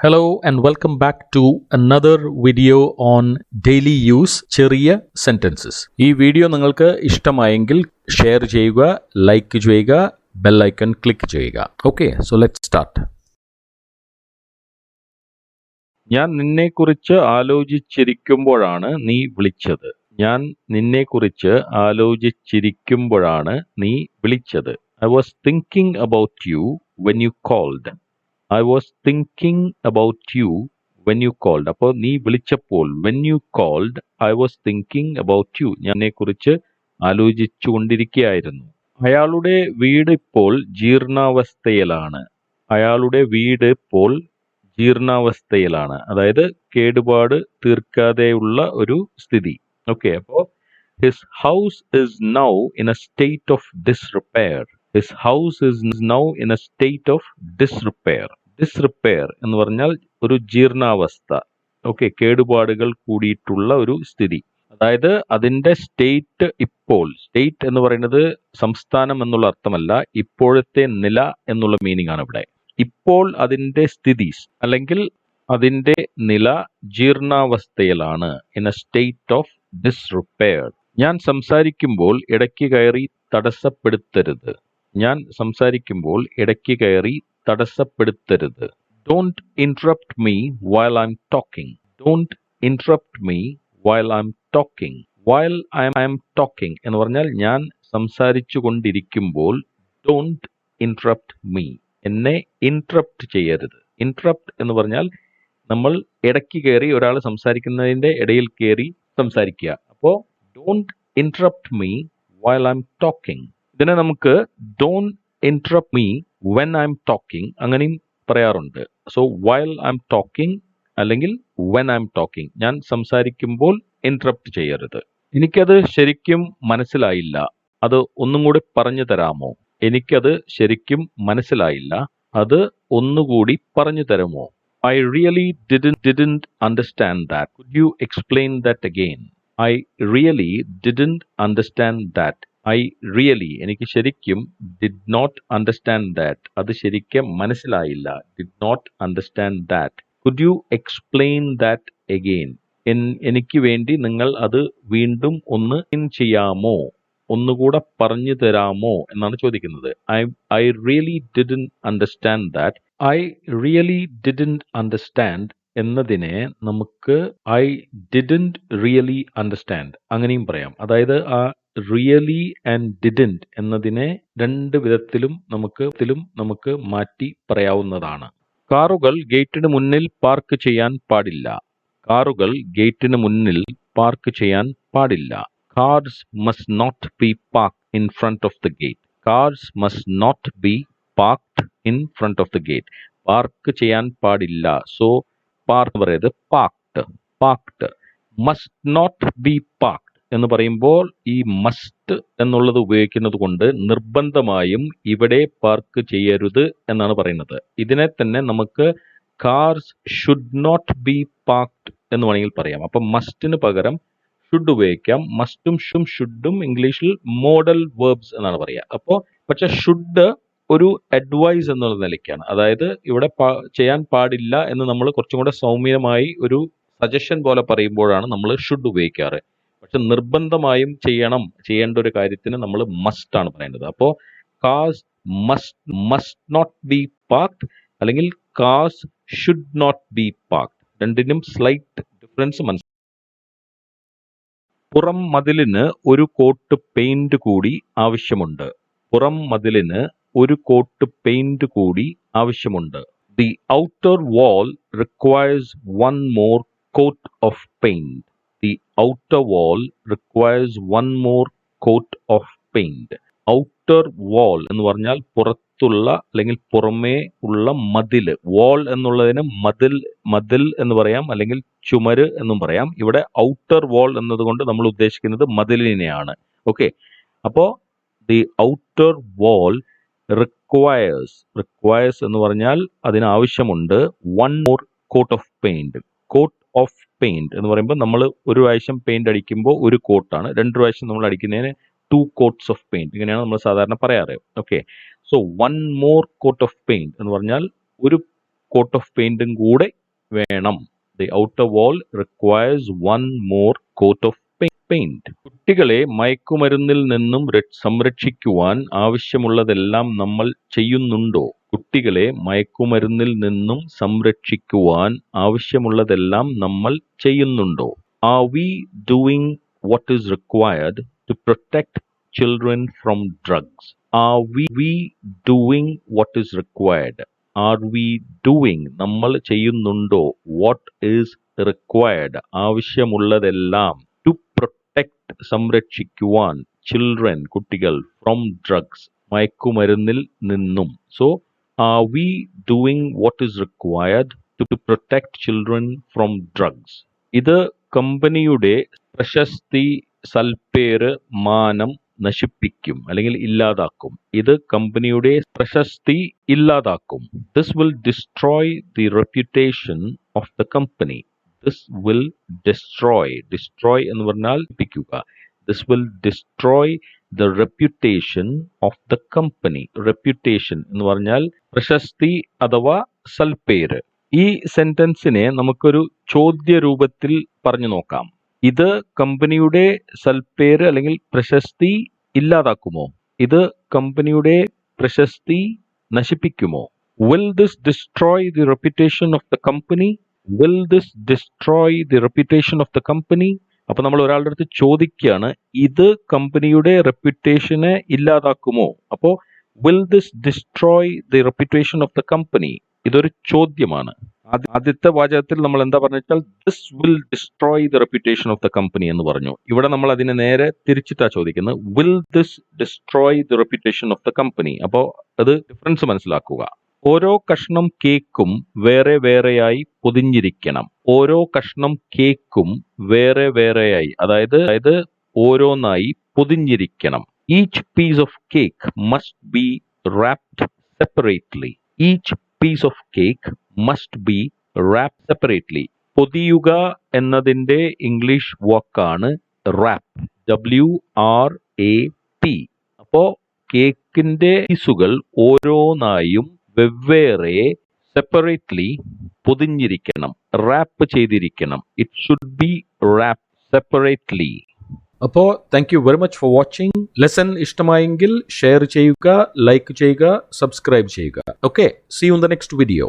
Hello and welcome back to another video on daily use ചെറിയ sentences. ഈ video നിങ്ങൾക്ക് ഇഷ്ടമായെങ്കിൽ ഷെയർ ചെയ്യുക, ലൈക്ക് ചെയ്യുക, ബെൽ ഐക്കൺ ക്ലിക്ക് ചെയ്യുക. Okay, so let's start. ഞാൻ നിന്നെക്കുറിച്ച് ആലോചിച്ചിരിക്കുമ്പോഴാണ് നീ വിളിച്ചത്. ഞാൻ നിന്നെക്കുറിച്ച് ആലോചിച്ചിരിക്കുമ്പോഴാണ് നീ വിളിച്ചത്. I was thinking about you when you called. I was thinking about you when you called. അപ്പോൾ നീ വിളിച്ചപ്പോൾ when you called, I was thinking about you. ഞാൻ നിന്നെക്കുറിച്ച് ആലോചിച്ചുകൊണ്ടിരിക്കുകയായിരുന്നു. അയാളുടെ വീട് ഇപ്പോൾ ജീർണാവസ്ഥയിലാണ്. അയാളുടെ വീട് ഇപ്പോൾ ജീർണാവസ്ഥയിലാണ്. അതായത് കേടുപാട് തീർക്കാതെയുള്ള ഒരു സ്ഥിതി. ഓക്കെ, അപ്പോൾ his house is now in a state of disrepair. His house is now in a state of disrepair. Disrepair എന്ന് പറഞ്ഞാൽ ഒരു ജീർണാവസ്ഥ. ഓക്കെ, കേടുപാടുകൾ കൂടിയിട്ടുള്ള ഒരു സ്ഥിതി. അതായത് അതിന്റെ സ്റ്റേറ്റ് ഇപ്പോൾ. സ്റ്റേറ്റ് എന്ന് പറയുന്നത് സംസ്ഥാനം എന്നുള്ള അർത്ഥമല്ല, ഇപ്പോഴത്തെ നില എന്നുള്ള മീനിങ് ആണ് ഇവിടെ. ഇപ്പോൾ അതിന്റെ സ്ഥിതി അല്ലെങ്കിൽ അതിന്റെ നില ജീർണാവസ്ഥയിലാണ്. In a state of disrepair. ഞാൻ സംസാരിക്കുമ്പോൾ ഇടയ്ക്ക് കയറി തടസ്സപ്പെടുത്തരുത്. ഞാൻ സംസാരിക്കുമ്പോൾ ഇടയ്ക്ക് കയറി തടസ്സപ്പെടുത്തരുത്. Don't interrupt me while I'm talking. Don't interrupt me while I'm talking. While I'm talking എന്ന് പറഞ്ഞാൽ ഞാൻ സംസാരിച്ചു കൊണ്ടിരിക്കുമ്പോൾ don't interrupt me. എന്നെ interrupt ചെയ്യരുത്. Interrupt എന്ന് പറഞ്ഞാൽ നമ്മൾ ഇടയ്ക്ക് കയറി ഒരാൾ സംസാരിക്കുന്നതിന്റെ ഇടയിൽ കയറി സംസാരിക്കുക. അപ്പോൾ don't interrupt me while I'm talking. ഇതിനെ നമുക്ക് don't interrupt me when I'm talking അങ്ങനെയും പറയാറുണ്ട്. സോ while I'm talking അല്ലെങ്കിൽ when I'm talking, ഞാൻ സംസാരിക്കുമ്പോൾ ഇന്ററപ്റ്റ് ചെയ്യരുത്. എനിക്കത് ശരിക്കും മനസ്സിലായില്ല, അത് ഒന്നും കൂടി പറഞ്ഞു തരാമോ? എനിക്കത് ശരിക്കും മനസ്സിലായില്ല, അത് ഒന്നുകൂടി പറഞ്ഞു തരുമോ? I really didn't understand that. Could you explain that again? I really didn't understand that. I really, എനിക്ക് ശരിക്കും did not understand that. അത് ശരിക്കും മനസ്സിലായില്ല. Did not understand that. Could you explain that again? എനിക്ക് വേണ്ടി നിങ്ങൾ അത് വീണ്ടും ഒന്ന് ചെയ്യാമോ? ഒന്നുകൂടെ പറഞ്ഞു തരാമോ എന്നാണ് ചോദിക്കുന്നത്. I really didn't understand that. I really didn't understand എന്നതിനെ നമുക്ക് I didn't really understand അങ്ങനെയും പറയാം. അതായത് ആ റിയലി ആൻഡ് ഡിഡന്റ് എന്നതിനെ രണ്ട് വിധത്തിലും നമുക്ക് മാറ്റി പറയാവുന്നതാണ്. കാറുകൾ ഗേറ്റിന് മുന്നിൽ പാർക്ക് ചെയ്യാൻ പാടില്ല. കാറുകൾ ഗേറ്റിന് മുന്നിൽ പാർക്ക് ചെയ്യാൻ പാടില്ല. Cars must not be parked in front of the gate. Cars must not be parked in front of the gate. Park ചെയ്യാൻ പാടില്ല. സോ പാർക്ക് പറയുന്നത് parked. Must not be parked എന്ന് പറയുമ്പോൾ ഈ മസ്റ്റ് എന്നുള്ളത് ഉപയോഗിക്കുന്നത് കൊണ്ട് നിർബന്ധമായും ഇവിടെ പാർക്ക് ചെയ്യരുത് എന്നാണ് പറയുന്നത്. ഇതിനെ തന്നെ നമുക്ക് cars should not be parked എന്ന് വേണമെങ്കിൽ പറയാം. അപ്പം മസ്റ്റിന് പകരം ഷുഡ് ഉപയോഗിക്കാം. മസ്റ്റും ഷുഡും ഇംഗ്ലീഷിൽ മോഡൽ വേർബ്സ് എന്നാണ് പറയുക. അപ്പോൾ പക്ഷെ ഷുഡ് ഒരു അഡ്വൈസ് എന്നുള്ള നിലയ്ക്കാണ്. അതായത് ഇവിടെ ചെയ്യാൻ പാടില്ല എന്ന് നമ്മൾ കുറച്ചും കൂടെ സൗമ്യമായി ഒരു സജഷൻ പോലെ പറയുമ്പോഴാണ് നമ്മൾ ഷുഡ് ഉപയോഗിക്കാറ്. പക്ഷെ നിർബന്ധമായും ചെയ്യേണ്ട ഒരു കാര്യത്തിന് നമ്മൾ മസ്റ്റ് ആണ് പറയേണ്ടത്. അപ്പോൾ കാസ് മസ്റ്റ് നോട്ട് ബി പാർക്ക്ഡ് അല്ലെങ്കിൽ കാസ് ഷുഡ് നോട്ട് ബി പാർക്ക്ഡ്. രണ്ടിനും സ്ലൈറ്റ് ഡിഫറൻസ് മനസ്സിലാക്കും. പുറം മതിലിന് ഒരു കോട്ട് പെയിന്റ് കൂടി ആവശ്യമുണ്ട്. പുറം മതിലിന് ഒരു കോട്ട് പെയിന്റ് കൂടി ആവശ്യമുണ്ട്. The outer wall requires one more coat of paint. The outer wall requires one more coat of paint. Outer wall എന്ന് പറഞ്ഞാൽ പുറത്തുള്ള അല്ലെങ്കിൽ പുറമേ ഉള്ള മതില്. വാൾ എന്നുള്ളതിന് മതിൽ എന്ന് പറയാം, അല്ലെങ്കിൽ ചുമര് എന്നും പറയാം. ഇവിടെ ഔട്ടർ വാൾ എന്നതുകൊണ്ട് നമ്മൾ ഉദ്ദേശിക്കുന്നത് മതിലിനെയാണ്. ഓക്കെ, അപ്പോ ദി ഔട്ടർ വാൾ റിക്വയർസ് എന്ന് പറഞ്ഞാൽ അതിനാവശ്യമുണ്ട് one more coat of paint. Coat of paint എന്ന് പറയുമ്പോൾ നമ്മൾ ഒരു പ്രാവശ്യം പെയിന്റ് അടിക്കുമ്പോൾ ഒരു കോട്ടാണ്, രണ്ട് പ്രാവശ്യം നമ്മൾ അടിക്കുന്നതിന് 2 coats ഓഫ് പെയിന്റ്, ഇങ്ങനെയാണ് നമ്മൾ സാധാരണ പറയാറ്. Okay, so one more coat of paint എന്ന് പറഞ്ഞാൽ ഒരു കോട്ട് ഓഫ് പെയിന്റും കൂടെ വേണം. The outer wall requires one more coat of paint. കുട്ടികളെ മയക്കുമരുന്നിൽ നിന്നും സംരക്ഷിക്കുവാൻ ആവശ്യമുള്ളതെല്ലാം നമ്മൾ ചെയ്യുന്നുണ്ടോ? കുട്ടികളെ മയക്കുമരുന്നിൽ നിന്നും സംരക്ഷിക്കുവാൻ ആവശ്യമുള്ളതെല്ലാം നമ്മൾ ചെയ്യുന്നുണ്ടോ? Are we doing what is required to protect children from drugs? Are we doing what is required? Are we doing നമ്മൾ ചെയ്യുന്നുണ്ടോ? What is required? ആവശ്യമുള്ളതെല്ലാം to protect സംരക്ഷിക്കുവാൻ children കുട്ടികൾ from drugs മയക്കുമരുന്നിൽ നിന്നും. So are we doing what is required to protect children from drugs? ഇത് കമ്പനിയുടെ പ്രശസ്തി, സൽപ്പേര്, മാനം നശിപ്പിക്കും അല്ലെങ്കിൽ ഇല്ലാതാക്കും. ഇത് കമ്പനിയുടെ പ്രശസ്തി ഇല്ലാതാക്കും. This will destroy the reputation of the company. This will destroy എന്ന് പറഞ്ഞാൽ നശിപ്പിക്കുക. This will destroy the reputation of the company. Reputation എന്ന് പറഞ്ഞാൽ പ്രശസ്തി അഥവാ സൽപ്പേര്. ഈ സെന്റൻസിനെ നമുക്കൊരു ചോദ്യ രൂപത്തിൽ പറഞ്ഞു നോക്കാം. ഇത് കമ്പനിയുടെ സൽപ്പേര് അല്ലെങ്കിൽ പ്രശസ്തി ഇല്ലാതാക്കുമോ? ഇത് കമ്പനിയുടെ പ്രശസ്തി നശിപ്പിക്കുമോ? Will this destroy the reputation of the company? Will this destroy the reputation of the company? അപ്പൊ നമ്മൾ ഒരാളുടെ അടുത്ത് ചോദിക്കുകയാണ്, ഇത് കമ്പനിയുടെ റെപ്യൂട്ടേഷനെ ഇല്ലാതാക്കുമോ? അപ്പോ will this destroy the reputation of the company? ഇതൊരു ചോദ്യമാണ്. ആദ്യത്തെ വാചകത്തിൽ നമ്മൾ എന്താ പറഞ്ഞാൽ this will destroy the reputation of the company എന്ന് പറഞ്ഞു. ഇവിടെ നമ്മൾ അതിനെ നേരെ തിരിച്ചിട്ടാ ചോദിക്കുന്നത്, will this destroy the reputation of the company? അപ്പോൾ അത് ഡിഫറൻസ് മനസ്സിലാക്കുക. ഓരോ കഷ്ണം കേക്കും വേറെ വേറെയായി പൊതിഞ്ഞിരിക്കണം. ഓരോ കഷ്ണം കേക്കും വേറെ വേറെയായി, അതായത് ഓരോന്നായി പൊതിഞ്ഞിരിക്കണം. Each piece of cake must be wrapped separately. Each piece of cake must be wrapped separately. പൊതിയുക എന്നതിന്റെ ഇംഗ്ലീഷ് വാക്കാണ് wrap. WRAP. അപ്പോ കേക്കിന്റെ പീസുകൾ ഓരോന്നായും വെവ്വേറെ സെപ്പറേറ്റ്ലി പൊതിഞ്ഞിരിക്കണം, റാപ്പ് ചെയ്തിരിക്കണം. It should be wrap separately. അപ്പോൾ thank you very much for watching. Lesson ഇഷ്ടമായെങ്കിൽ ഷെയർ ചെയ്യുക, ലൈക്ക് ചെയ്യുക, സബ്സ്ക്രൈബ് ചെയ്യുക. Okay, see you in the next video.